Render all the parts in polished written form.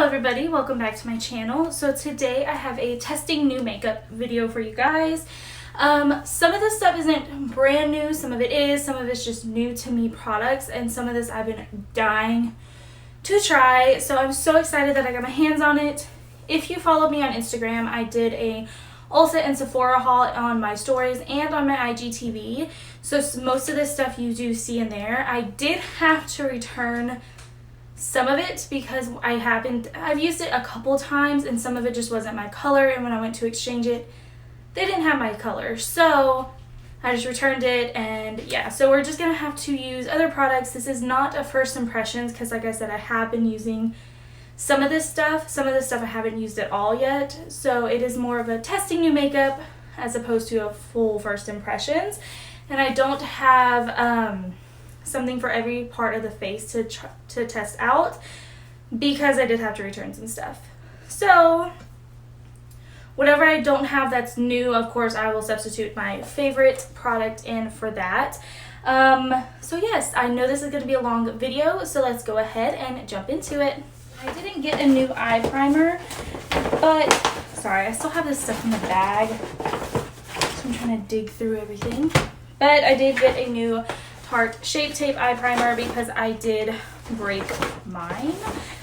Hello everybody, welcome back to my channel. So today I have a testing new makeup video for you guys. Some of this stuff isn't brand new, some of it is, some of it's just new to me products, and some of this I've been dying to try. So I'm so excited that I got my hands on it. If you followed me on Instagram, I did a Ulta and Sephora haul on my stories and on my IGTV. So most of this stuff you do see in there. I did have to return some of it because I've used it a couple times and some of it just wasn't my color, and when I went to exchange it, they didn't have my color. So I just returned it, and yeah, so we're just gonna have to use other products. This is not a first impressions because like I said, I have been using some of this stuff. Some of this stuff I haven't used at all yet. So it is more of a testing new makeup as opposed to a full first impressions. And I don't have something for every part of the face to test out because I did have to return some stuff. So whatever I don't have that's new, of course I will substitute my favorite product in for that. So yes, I know this is going to be a long video, so let's go ahead and jump into it. I didn't get a new eye primer, but sorry, I still have this stuff in the bag, so I'm trying to dig through everything. But I did get a new Tarte Shape Tape eye primer because I did break mine,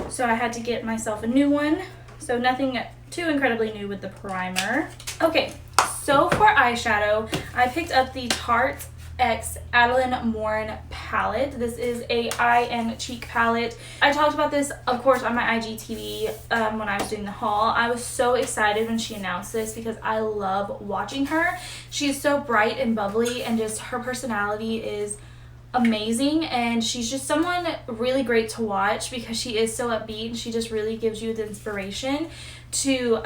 so I had to get myself a new one. So nothing too incredibly new with the primer. Okay, so for eyeshadow, I picked up the Tarte X Adelaine Morine palette. This is a eye and cheek palette. I talked about this, of course, on my IGTV when I was doing the haul. I was so excited when she announced this because I love watching her. She's so bright and bubbly, and just her personality is amazing, and she's just someone really great to watch because she is so upbeat, and she just really gives you the inspiration to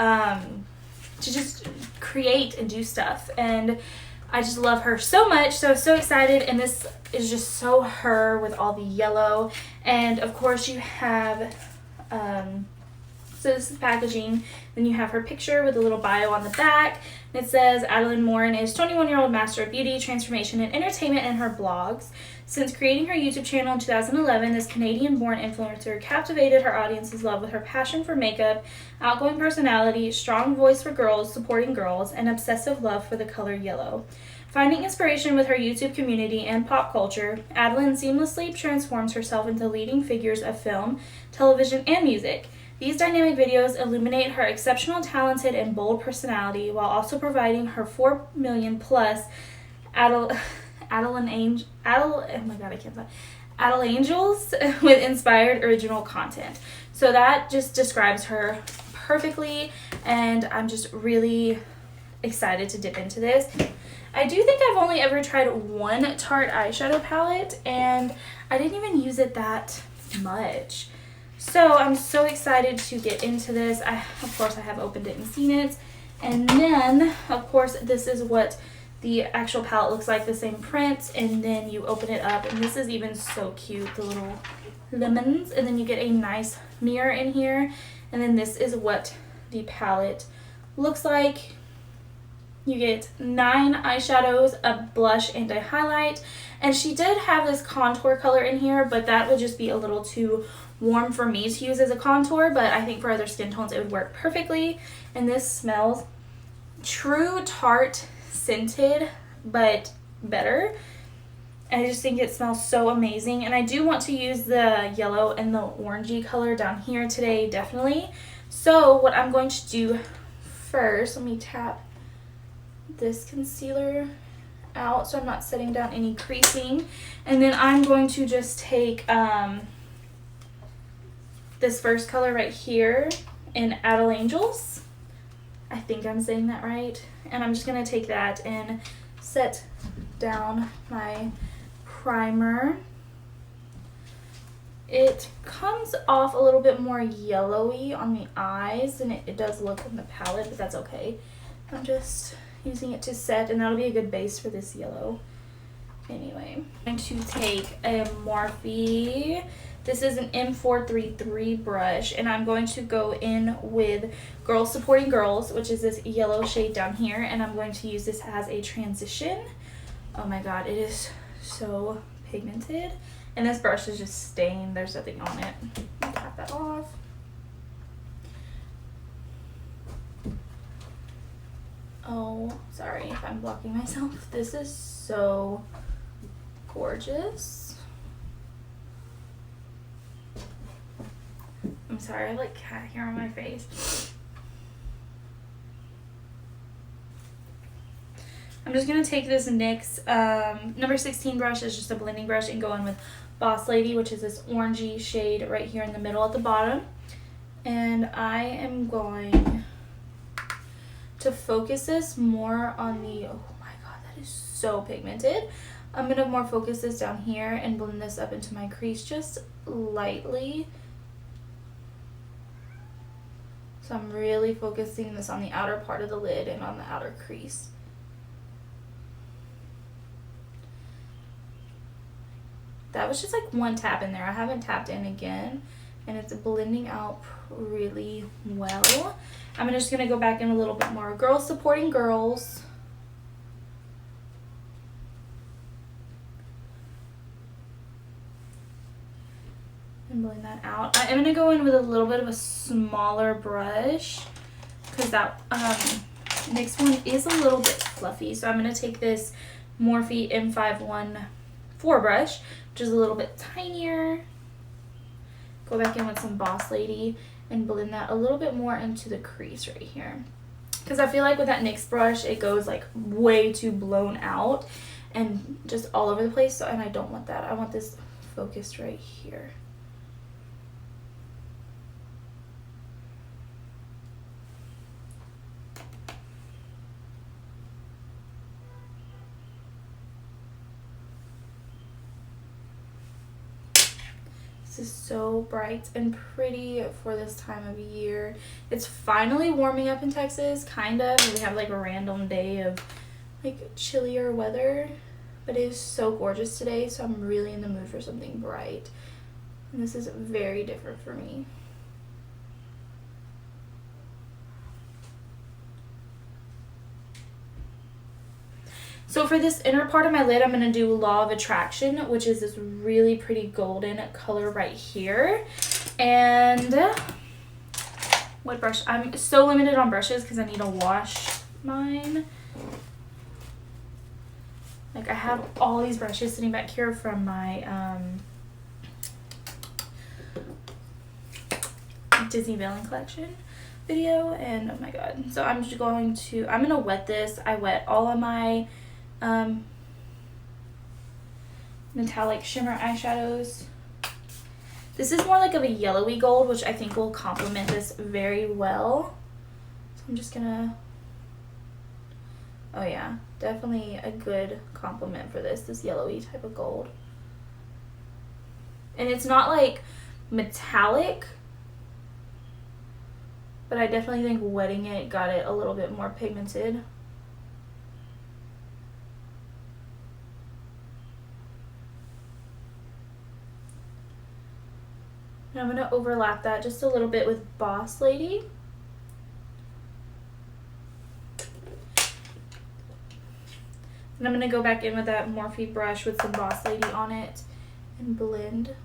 just create and do stuff, and I just love her so much. So excited, and this is just so her with all the yellow. And of course you have so this is packaging, then you have her picture with a little bio on the back. It says Adelaine Morine is 21-year-old master of beauty, transformation, and entertainment in her blogs. Since creating her YouTube channel in 2011, this Canadian-born influencer captivated her audience's love with her passion for makeup, outgoing personality, strong voice for girls, supporting girls, and obsessive love for the color yellow. Finding inspiration with her YouTube community and pop culture, Adelaine seamlessly transforms herself into leading figures of film, television, and music. These dynamic videos illuminate her exceptional, talented, and bold personality while also providing her 4 million plus Adelaine Angels with inspired original content. So that just describes her perfectly, and I'm just really excited to dip into this. I do think I've only ever tried one Tarte eyeshadow palette, and I didn't even use it that much. So I'm so excited to get into this. Of course, I have opened it and seen it. And then, of course, this is what the actual palette looks like, the same print. And then you open it up, and this is even so cute, the little lemons. And then you get a nice mirror in here. And then this is what the palette looks like. You get 9 eyeshadows, a blush, and a highlight. And she did have this contour color in here, but that would just be a little too warm for me to use as a contour, but I think for other skin tones it would work perfectly. And this smells true Tarte scented, but better. I just think it smells so amazing, and I do want to use the yellow and the orangey color down here today, definitely. So what I'm going to do first, let me tap this concealer out so I'm not setting down any creasing, and then I'm going to just take this first color right here in Adelaine Angels. I think I'm saying that right. And I'm just going to take that and set down my primer. It comes off a little bit more yellowy on the eyes than it does look in the palette, but that's okay. I'm just using it to set, and that'll be a good base for this yellow. Anyway, I'm going to take a Morphe. This is an M433 brush, and I'm going to go in with Girls Supporting Girls, which is this yellow shade down here, and I'm going to use this as a transition. Oh my god, it is so pigmented, and this brush is just stained. There's nothing on it. I'll tap that off. Sorry if I'm blocking myself. This is so gorgeous. I'm sorry, I have like cat hair on my face. I'm just going to take this NYX number 16 brush. It's just a blending brush, and go in with Boss Lady, which is this orangey shade right here in the middle at the bottom. And I am going to focus this more on the, oh my god, that is so pigmented. I'm going to more focus this down here and blend this up into my crease just lightly. So I'm really focusing this on the outer part of the lid and on the outer crease. That was just like one tap in there. I haven't tapped in again, and it's blending out really well. I'm just going to go back in a little bit more. Girls supporting girls. And blend that out. I am going to go in with a little bit of a smaller brush because that NYX one is a little bit fluffy. So I'm going to take this Morphe M514 brush, which is a little bit tinier. Go back in with some Boss Lady and blend that a little bit more into the crease right here. Because I feel like with that NYX brush, it goes like way too blown out and just all over the place. So, and I don't want that. I want this focused right here. This is so bright and pretty for this time of year. It's finally warming up in Texas, kind of. We have like a random day of like chillier weather, but it is so gorgeous today, so I'm really in the mood for something bright. And this is very different for me. So for this inner part of my lid, I'm going to do Law of Attraction, which is this really pretty golden color right here. And what brush? I'm so limited on brushes because I need to wash mine. Like, I have all these brushes sitting back here from my Disney Villain collection video, and oh my god. So I'm just going to, I'm going to wet this. I wet all of my metallic shimmer eyeshadows. This is more like of a yellowy gold, which I think will complement this very well. So I'm just gonna, oh yeah, definitely a good complement for this yellowy type of gold. And it's not like metallic, but I definitely think wetting it got it a little bit more pigmented. And I'm going to overlap that just a little bit with Boss Lady. And I'm going to go back in with that Morphe brush with some Boss Lady on it and blend.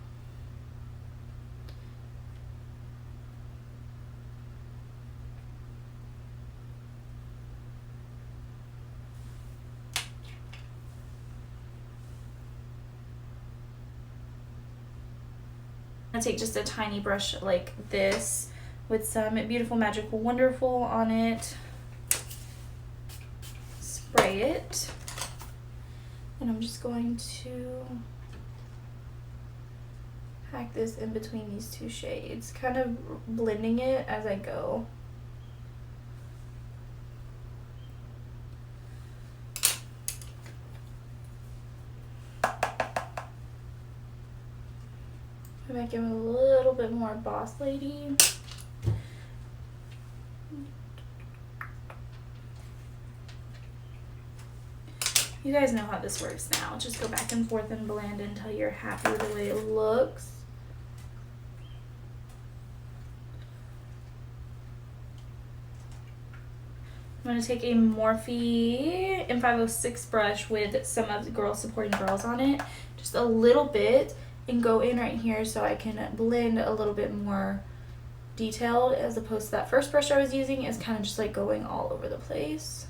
I'm gonna take just a tiny brush like this with some Beautiful Magical Wonderful on it, spray it, and I'm just going to pack this in between these two shades, kind of blending it as I go. I might give it a little bit more Boss Lady. You guys know how this works now. Just go back and forth and blend until you're happy with the way it looks. I'm going to take a Morphe M506 brush with some of the Girls Supporting Girls on it, just a little bit, and go in right here so I can blend a little bit more detailed, as opposed to that first brush I was using is kind of just like going all over the place.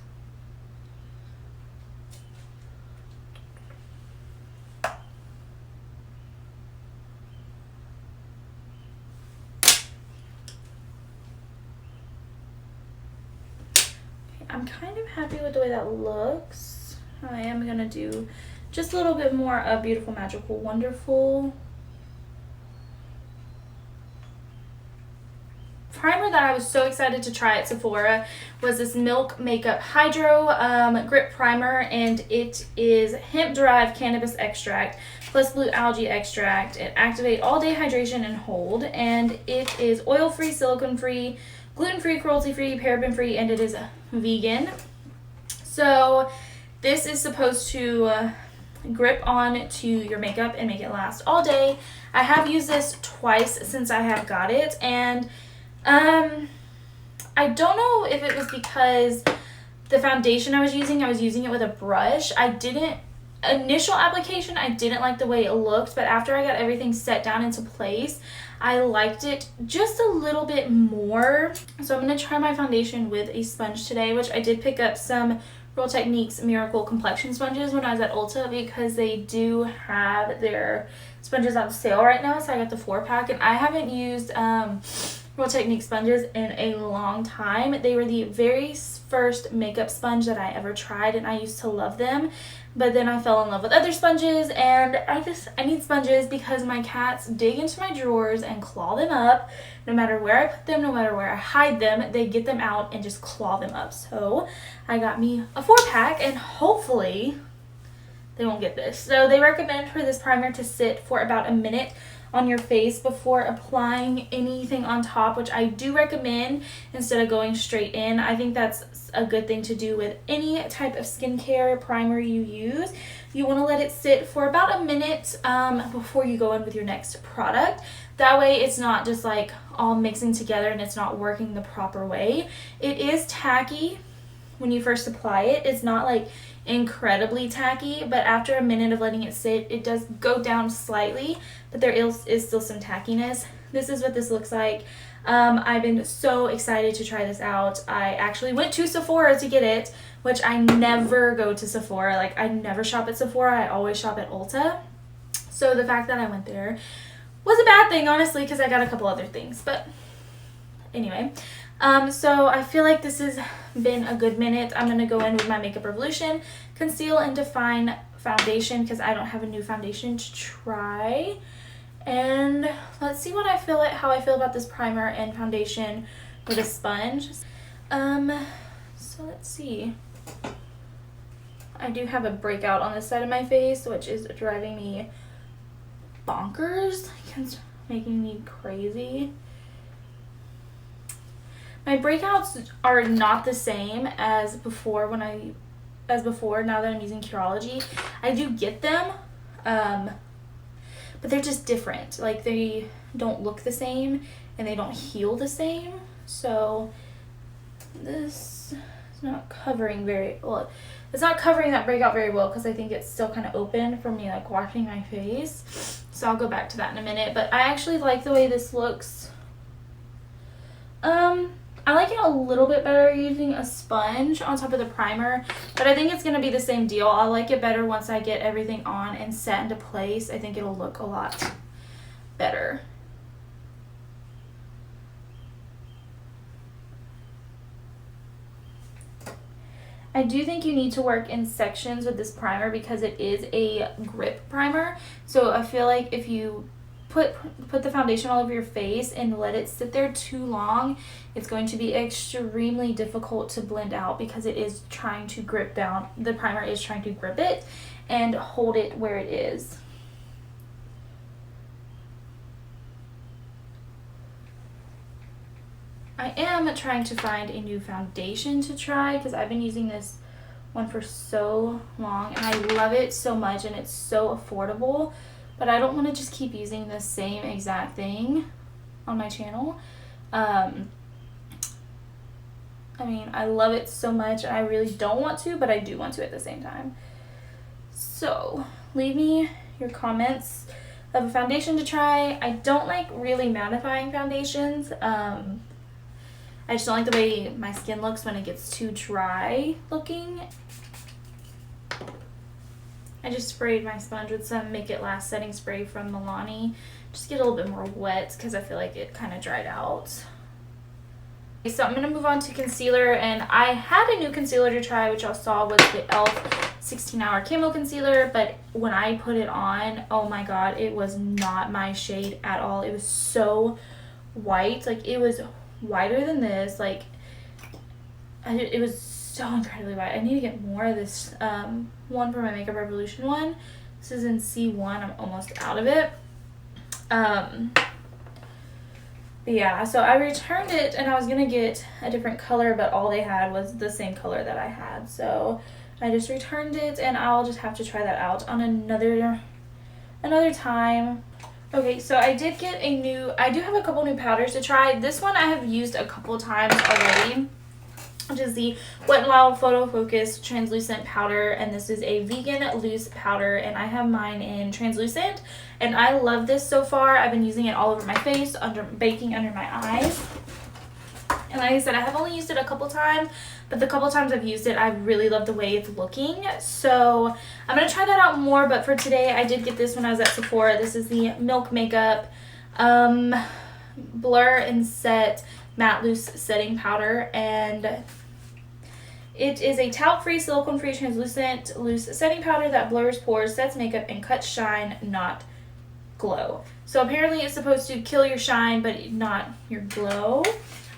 I'm kind of happy with the way that looks. I am going to do just a little bit more of Beautiful, Magical, Wonderful. Primer that I was so excited to try at Sephora was this Milk Makeup Hydro Grip Primer, and it is hemp-derived cannabis extract plus blue algae extract. It activates all-day hydration and hold, and it is oil-free, silicone-free, gluten-free, cruelty-free, paraben-free, and it is vegan. So this is supposed to grip on to your makeup and make it last all day. I have used this twice since I have got it, and I don't know if it was because the foundation I was using it with a brush. Initial application, I didn't like the way it looked, but after I got everything set down into place, I liked it just a little bit more. So I'm going to try my foundation with a sponge today, which I did pick up some Real Techniques Miracle Complexion sponges when I was at Ulta because they do have their sponges on sale right now. So I got the 4-pack, and I haven't used Real Techniques sponges in a long time. They were the very first makeup sponge that I ever tried, and I used to love them. But then I fell in love with other sponges, and I need sponges because my cats dig into my drawers and claw them up. No matter where I put them, no matter where I hide them, they get them out and just claw them up. So I got me a 4-pack, and hopefully they won't get this. So they recommend for this primer to sit for about a minute on your face before applying anything on top, which I do recommend instead of going straight in. I think that's a good thing to do with any type of skincare primer you use. You want to let it sit for about a minute before you go in with your next product. That way it's not just like all mixing together and it's not working the proper way. It is tacky when you first apply it. It's not like incredibly tacky, but after a minute of letting it sit, it does go down slightly, but there is still some tackiness. This is what this looks like. I've been so excited to try this out. I actually went to Sephora to get it, which I never go to Sephora. Like, I never shop at Sephora. I always shop at Ulta. So the fact that I went there was a bad thing, honestly, because I got a couple other things. But anyway, so I feel like this has been a good minute. I'm going to go in with my Makeup Revolution Conceal and Define foundation because I don't have a new foundation to try. And let's see what how I feel about this primer and foundation with a sponge. So let's see. I do have a breakout on this side of my face, which is driving me bonkers. It's making me crazy. My breakouts are not the same as before now that I'm using Curology. I do get them, but they're just different. Like, they don't look the same and they don't heal the same. So this is not covering very well. It's not covering that breakout very well because I think it's still kind of open from me like washing my face. So I'll go back to that in a minute. But I actually like the way this looks. I like it a little bit better using a sponge on top of the primer, but I think it's going to be the same deal. I'll like it better once I get everything on and set into place. I think it'll look a lot better. I do think you need to work in sections with this primer because it is a grip primer. So I feel like if you put the foundation all over your face and let it sit there too long, it's going to be extremely difficult to blend out because it is trying to grip down. The primer is trying to grip it and hold it where it is. I am trying to find a new foundation to try because I've been using this one for so long and I love it so much and it's so affordable. But I don't want to just keep using the same exact thing on my channel. I mean, I love it so much and I really don't want to, but I do want to at the same time. So leave me your comments of a foundation to try. I don't like really mattifying foundations. I just don't like the way my skin looks when it gets too dry looking. I just sprayed my sponge with some Make It Last setting spray from Milani. Just get a little bit more wet because I feel like it kind of dried out. So I'm going to move on to concealer, and I had a new concealer to try, which y'all saw was the e.l.f. 16-Hour Camo Concealer, but when I put it on, oh my god, it was not my shade at all. It was so white. Like, it was whiter than this. Like, it was so incredibly white. I need to get more of this one for my Makeup Revolution one. This is in C1. I'm almost out of it. Yeah, so I returned it, and I was gonna get a different color, but all they had was the same color that I had. So I just returned it, and I'll just have to try that out on another time. Okay, so I do have a couple new powders to try. This one I have used a couple times already, which is the Wet n Wild Photo Focus Translucent Powder, and this is a vegan loose powder, and I have mine in translucent, and I love this so far. I've been using it all over my face, baking under my eyes, and like I said, I have only used it a couple times, but the couple times I've used it, I really love the way it's looking, so I'm going to try that out more. But for today, I did get this when I was at Sephora. This is the Milk Makeup Blur and Set Matte Loose Setting Powder, and it is a talc-free, silicone-free, translucent loose setting powder that blurs pores, sets makeup, and cuts shine, not glow. So apparently it's supposed to kill your shine, but not your glow.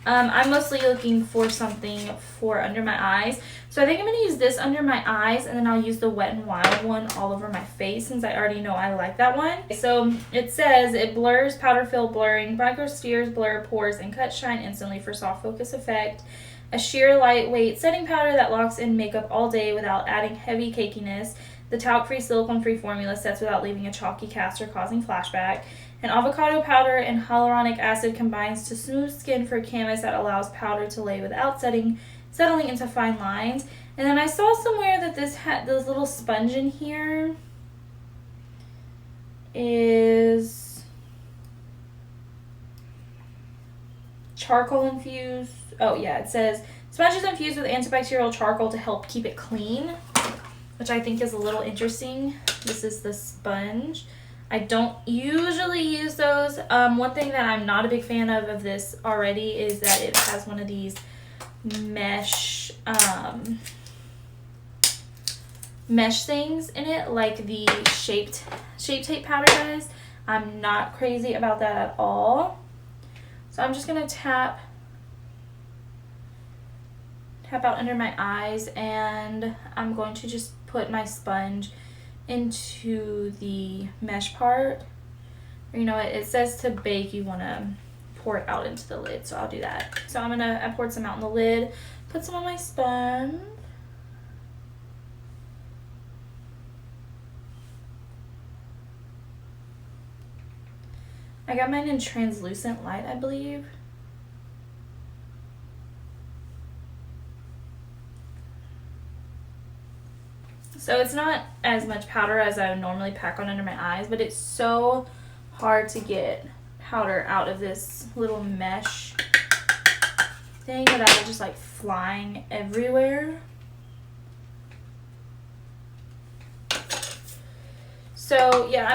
I'm mostly looking for something for under my eyes. So I think I'm going to use this under my eyes, and then I'll use the Wet n Wild one all over my face, since I already know I like that one. So it says it blurs, powder fill blurring, microspheres blur pores, and cuts shine instantly for soft focus effect. A sheer lightweight setting powder that locks in makeup all day without adding heavy cakiness. The talc-free, silicone-free formula sets without leaving a chalky cast or causing flashback. An avocado powder and hyaluronic acid combines to smooth skin for canvas that allows powder to lay without settling into fine lines. And then I saw somewhere that this little sponge in here is charcoal infused. Oh yeah, it says sponge is infused with antibacterial charcoal to help keep it clean, which I think is a little interesting. This is the sponge. I don't usually use those. One thing that I'm not a big fan of this already is that it has one of these mesh things in it, like the Shape Tape powder does. I'm not crazy about that at all. So I'm just gonna tap out under my eyes, and I'm going to just put my sponge into the mesh part. You know, it says to bake, you want to pour it out into the lid, so I'll do that. So I poured some out in the lid, put some on my sponge. I got mine in translucent light, I believe. So it's not as much powder as I would normally pack on under my eyes, but it's so hard to get powder out of this little mesh thing without it just like flying everywhere. So yeah,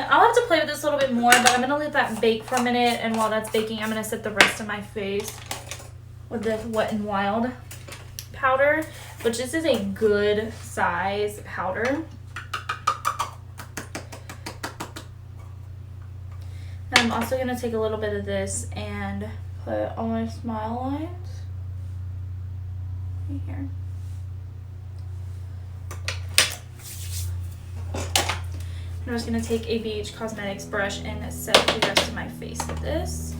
I'll have to play with this a little bit more, but I'm gonna let that bake for a minute, and while that's baking, I'm gonna set the rest of my face with the Wet n Wild powder, which this is a good size powder. And I'm also going to take a little bit of this and put on my smile lines right here. I'm just going to take a BH Cosmetics brush and set the rest of my face with this.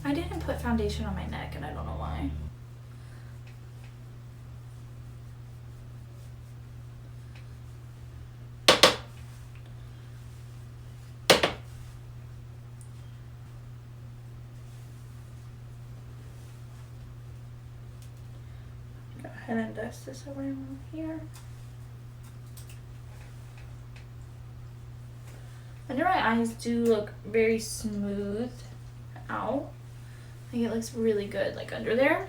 I didn't put foundation on my neck, and I don't know why. Go ahead and dust this around here. Under my eyes do look very smooth out. I think it looks really good like under there.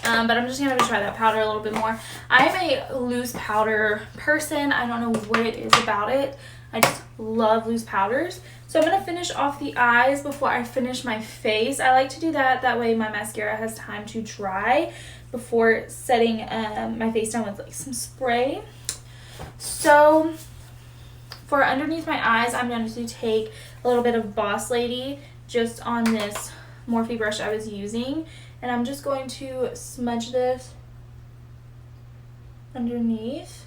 But I'm just going to try that powder a little bit more. I'm a loose powder person. I don't know what it is about it. I just love loose powders. So I'm going to finish off the eyes before I finish my face. I like to do that. That way my mascara has time to dry before setting my face down with like some spray. So for underneath my eyes, I'm going to take a little bit of Boss Lady just on this Morphe brush I was using. And I'm just going to smudge this underneath.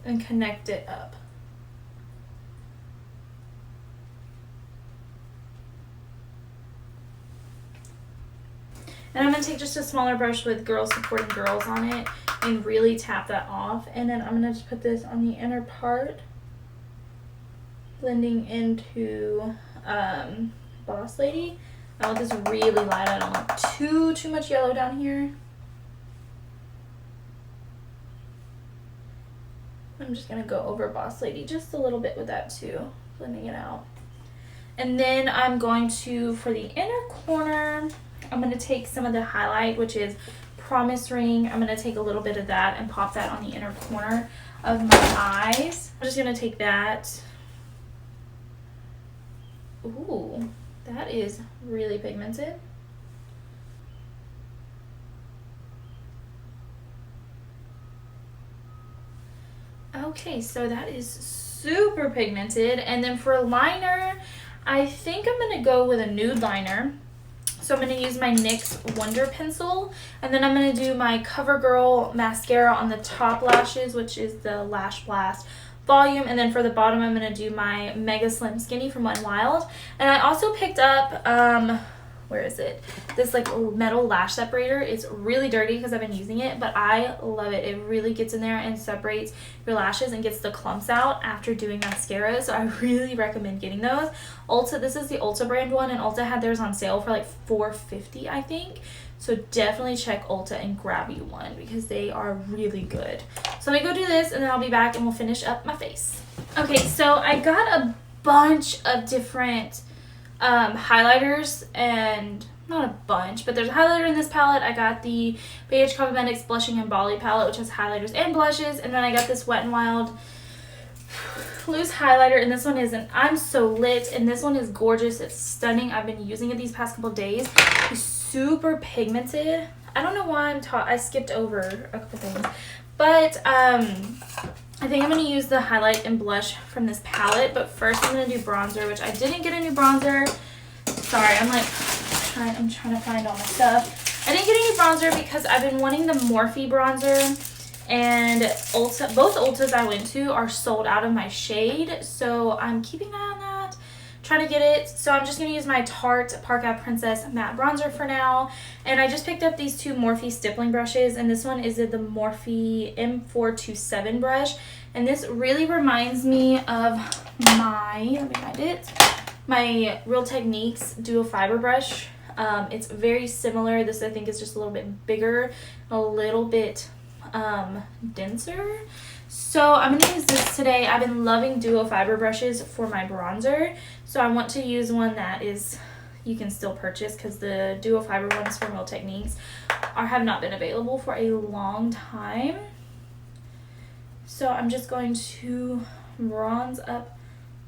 And connect it up. And I'm going to take just a smaller brush with Girls Supporting Girls on it and really tap that off. And then I'm going to just put this on the inner part, blending into Boss Lady. I want this really light. I don't want too much yellow down here. I'm just going to go over Boss Lady just a little bit with that too, blending it out. And then I'm going to, for the inner corner, I'm going to take some of the highlight, which is Promise Ring. I'm going to take a little bit of that and pop that on the inner corner of my eyes. I'm just going to take that. Ooh, that is really pigmented. Okay, so that is super pigmented. And then for liner, I think I'm going to go with a nude liner. So I'm going to use my NYX Wonder Pencil, and then I'm going to do my Covergirl mascara on the top lashes, which is the Lash Blast Volume, and then for the bottom I'm going to do my Mega Slim Skinny from Wet n Wild. And I also picked up, where is it? This like metal lash separator. It's really dirty because I've been using it, but I love it. It really gets in there and separates your lashes and gets the clumps out after doing mascara. So I really recommend getting those. Ulta, this is the Ulta brand one, and Ulta had theirs on sale for like $4.50, I think. So definitely check Ulta and grab you one because they are really good. So let me go do this and then I'll be back and we'll finish up my face. Okay, so I got a bunch of different highlighters, and not a bunch, but there's a highlighter in this palette. I got the BH Cosmetics Blushing and Bali palette, which has highlighters and blushes, and then I got this Wet n Wild loose highlighter, and this one isn't. I'm so lit, and this one is gorgeous. It's stunning. I've been using it these past couple days. It's super pigmented. I don't know why I skipped over a couple things, but I think I'm going to use the highlight and blush from this palette, but first I'm going to do bronzer, which I didn't get a new bronzer. Sorry, I'm trying to find all my stuff. I didn't get any bronzer because I've been wanting the Morphe bronzer, and Ulta, both Ultas I went to are sold out of my shade, so I'm keeping an eye on that, trying to get it. So I'm just going to use my Tarte Park Ave Princess matte bronzer for now. And I just picked up these two Morphe stippling brushes, and this one is the Morphe M427 brush, and this really reminds me of my, let me find it, my Real Techniques Duo Fiber brush. It's very similar. This I think is just a little bit bigger, a little bit denser. So I'm going to use this today. I've been loving Duo Fiber brushes for my bronzer, so I want to use one that is, you can still purchase, because the Duo Fiber ones from Real Techniques have not been available for a long time. So I'm just going to bronze up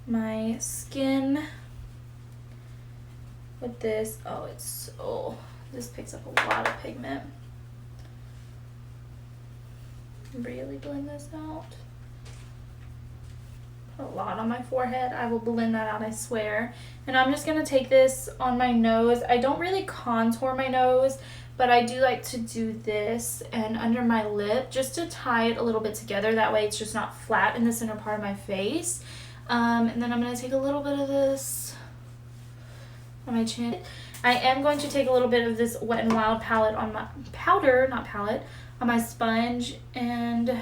my skin with this. Oh, this picks up a lot of pigment. Really blend this out. Put a lot on my forehead. I will blend that out, I swear. And I'm just going to take this on my nose. I don't really contour my nose, but I do like to do this and under my lip just to tie it a little bit together. That way it's just not flat in the center part of my face. And then I'm going to take a little bit of this on my chin. I am going to take a little bit of this Wet n Wild palette on my on my sponge and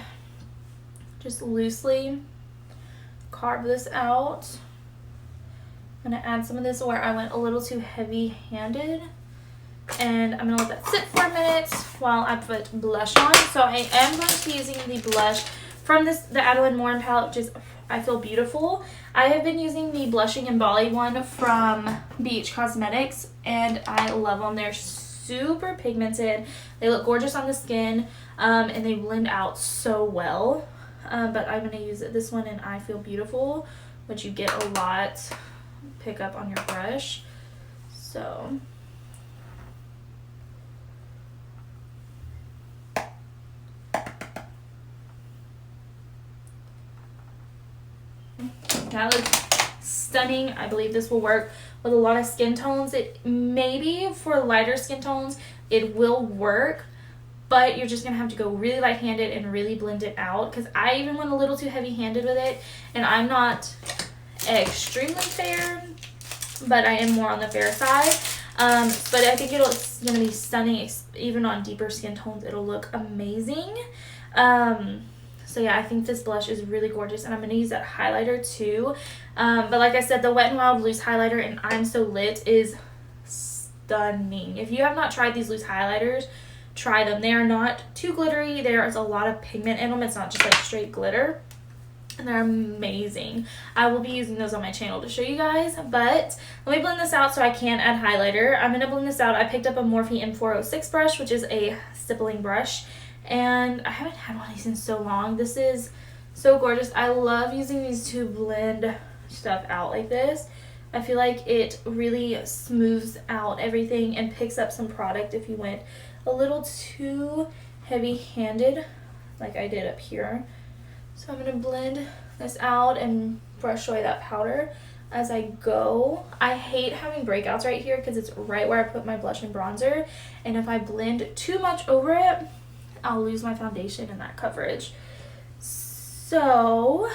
just loosely carve this out. I'm going to add some of this where I went a little too heavy-handed, and I'm going to let that sit for a minute while I put blush on. So I am going to be using the blush from the Adelaine Morine palette, which is I Feel Beautiful. I have been using the Blushing and Bali one from BH Cosmetics, and I love them. They're super pigmented. They look gorgeous on the skin, and they blend out so well. But I'm going to use this one in I Feel Beautiful, which you get a lot pick up on your brush. So that looks stunning. I believe this will work with a lot of skin tones. It maybe for lighter skin tones it will work, but you're just gonna have to go really light-handed and really blend it out, because I even went a little too heavy-handed with it, and I'm not extremely fair, but I am more on the fair side. But I think it's gonna be stunning. Even on deeper skin tones it'll look amazing. So yeah, I think this blush is really gorgeous, and I'm going to use that highlighter too. But like I said, the Wet n Wild loose highlighter in I'm So Lit is stunning. If you have not tried these loose highlighters, try them. They are not too glittery. There is a lot of pigment in them. It's not just like straight glitter. And they're amazing. I will be using those on my channel to show you guys. But let me blend this out so I can add highlighter. I'm going to blend this out. I picked up a Morphe M406 brush, which is a stippling brush. And I haven't had one of these in so long. This is so gorgeous. I love using these to blend stuff out like this. I feel like it really smooths out everything and picks up some product if you went a little too heavy-handed like I did up here. So I'm going to blend this out and brush away that powder as I go. I hate having breakouts right here because it's right where I put my blush and bronzer. And if I blend too much over it, I'll lose my foundation and that coverage. So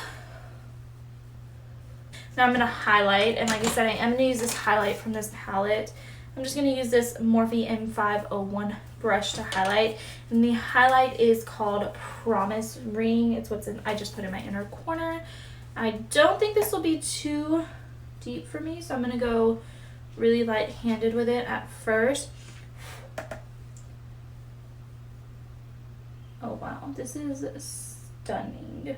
now I'm going to highlight, and like I said, I am going to use this highlight from this palette. I'm just going to use this Morphe M501 brush to highlight, and the highlight is called Promise Ring. It's what's in, I just put in my inner corner. I don't think this will be too deep for me, so I'm going to go really light-handed with it at first. Oh wow, this is stunning.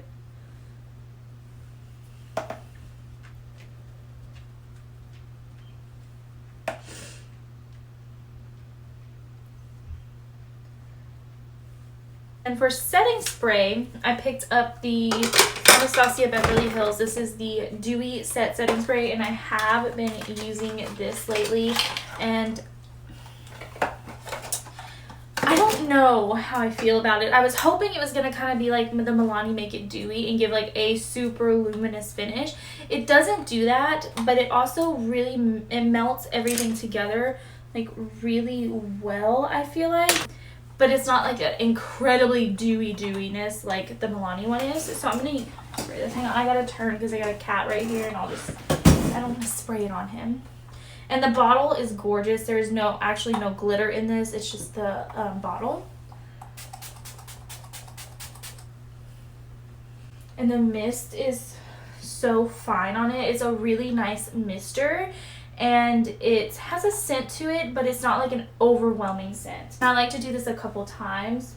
And for setting spray, I picked up the Anastasia Beverly Hills. This is the Dewy Set Setting Spray, and I have been using this lately, and I don't know how I feel about it. I was hoping it was going to kind of be like the Milani Make It Dewy and give like a super luminous finish. It doesn't do that, but it also really, it melts everything together like really well, I feel like. But it's not like an incredibly dewy dewiness like the Milani one is. So I'm going to spray this. Hang on, I got to turn because I got a cat right here, and I don't want to spray it on him. And the bottle is gorgeous. There's actually no glitter in this. It's just the bottle. And the mist is so fine on it. It's a really nice mister. And it has a scent to it, but it's not like an overwhelming scent. And I like to do this a couple times.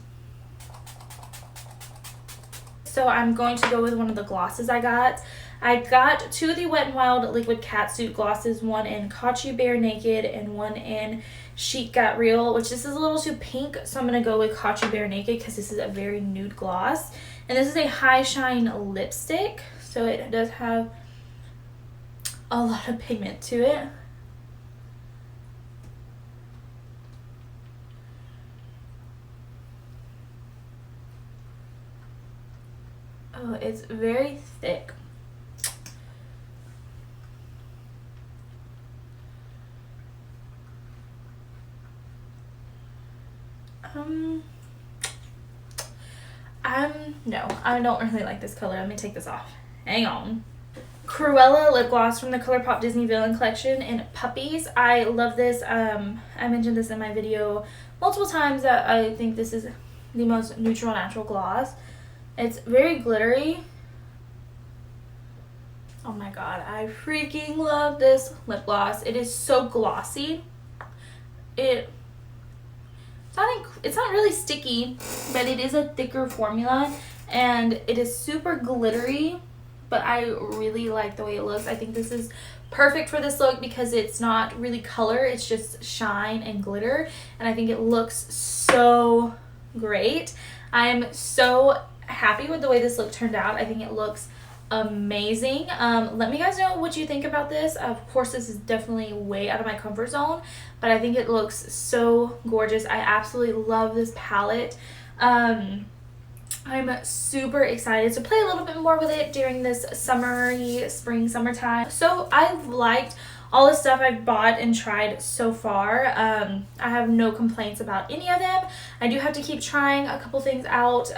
So I'm going to go with one of the glosses I got. I got two of the Wet n Wild Liquid Catsuit glosses, one in Caught You Bare Naked and one in Chic Got Real, which this is a little too pink, so I'm going to go with Caught You Bare Naked because this is a very nude gloss. And this is a high shine lipstick, so it does have a lot of pigment to it. Oh, it's very thick. No, I don't really like this color. Let me take this off. Hang on. Cruella lip gloss from the Colourpop Disney Villain collection in Puppies. I love this. I mentioned this in my video multiple times that I think this is the most neutral natural gloss. It's very glittery. Oh my god, I freaking love this lip gloss. It is so glossy. It's not really sticky, but it is a thicker formula, and it is super glittery, but I really like the way it looks. I think this is perfect for this look because it's not really color, it's just shine and glitter, and I think it looks so great. I'm so happy with the way this look turned out. I think it looks amazing. Let me guys know what you think about this. Of course, this is definitely way out of my comfort zone, but I think it looks so gorgeous. I absolutely love this palette. I'm super excited to play a little bit more with it during this summery, summertime. So I've liked all the stuff I've bought and tried so far. I have no complaints about any of them. I do have to keep trying a couple things out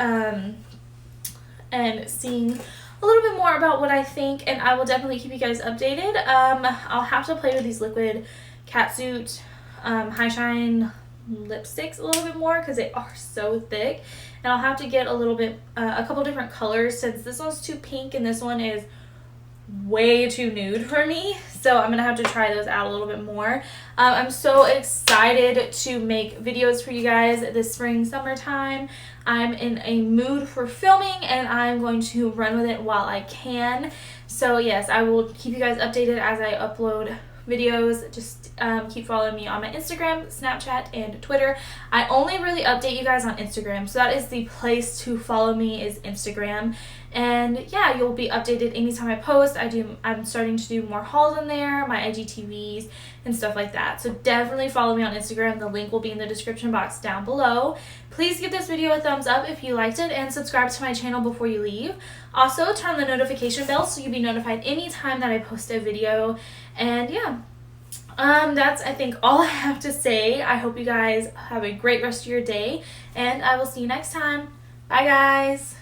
and seeing a little bit more about what I think, and I will definitely keep you guys updated. I'll have to play with these liquid catsuit high shine lipsticks a little bit more because they are so thick, and I'll have to get a couple different colors since this one's too pink and this one is way too nude for me, so I'm gonna have to try those out a little bit more. I'm so excited to make videos for you guys this spring summertime. I'm in a mood for filming and I'm going to run with it while I can. So yes, I will keep you guys updated as I upload videos. Just keep following me on my Instagram, Snapchat, and Twitter. I only really update you guys on Instagram, so that is the place to follow me, is Instagram. And yeah, you'll be updated anytime I post. I'm starting to do more hauls in there, my IGTVs and stuff like that. So definitely follow me on Instagram. The link will be in the description box down below. Please give this video a thumbs up if you liked it and subscribe to my channel before you leave. Also, turn on the notification bell so you'll be notified anytime that I post a video. And yeah, that's I think all I have to say. I hope you guys have a great rest of your day, and I will see you next time. Bye guys.